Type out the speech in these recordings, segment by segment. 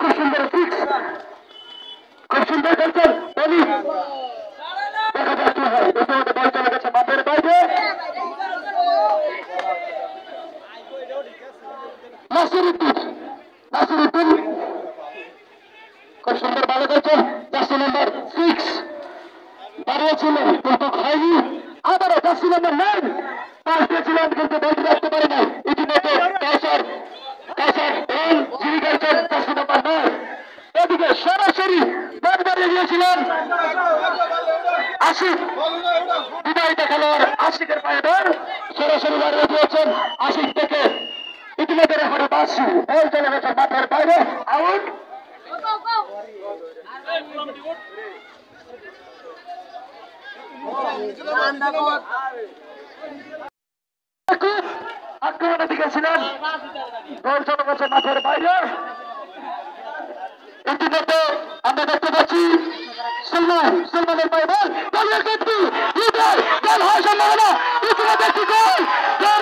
খুব সুন্দর সিক্স, খুব সুন্দর খেলছেন বলি, দেখা যাক কি হয়। ইতিমধ্যে বল চলে গেছে মাঠের বাইরে। নাসিরউদ্দিন, নাসিরউদ্দিন খুব সুন্দর ভালো খেলছেন। জার্সি নাম্বার 6 দাঁড়িয়েছিলেন কিন্তু হয়নি। আবারও জার্সি নাম্বার 9 পাস দিয়েছিলেন কিন্তু বলটি রাখতে পারে নাই। ইতিমধ্যে কাউসার রান যিনি খেলছেন জার্সি নাম্বার 9। এদিকে সরাসরি বল বাড়িয়ে দিয়েছিলেন আশিক, বিদায়িত খেলোয়াড় আশিকের পায়ে বল সরাসরি বাড়িয়ে দিয়েছেন আশিক থেকে। ইতিমধ্যে রেফারি বাসু, বল চলে গেছে মাঠের বাইরে, আউট। আক্রমণের দিকে ছিলেন, বল চলে গেছে মাঠের বাইরে। ইতিমধ্যে আমরা দেখতে পাচ্ছি সুলমানের পায়ে বল, দলীয় কীর্তি হৃদয় গোল হওয়ার সম্ভাবনা। ইতিমধ্যে একটি গোল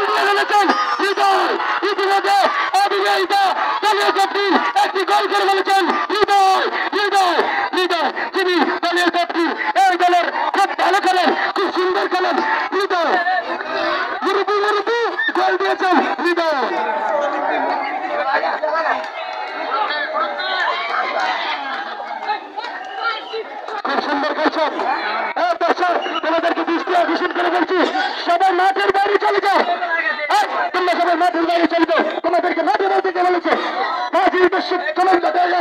দিয়ে ফেলেছেন হৃদয়। ইতিমধ্যে অবিবাহিতা দলীয় ক্যাপ্টেন একটি গোল করে ফেলেছেন হৃদয়। হৃদয় হৃদয় যিনি দলীয় ক্যাপ্টেন, এই দলের খুব ভালো খেলেন, খুব সুন্দর খেলেন হৃদয়। মুরুবু গোল দিয়েছেন হৃদয়। খুব সুন্দর খেলছেন। দর্শক তোমাদেরকে দৃষ্টি আকর্ষণ করে বলছি, সবাই মাঠের বাইরে চলে যাও। তোমরা সবাই মাঠের বাইরে চলে যাও, তোমাদেরকে মাঠের বাইরে থেকে বলেছে মাঝের উদ্দেশ্যে চলন্ত জায়গা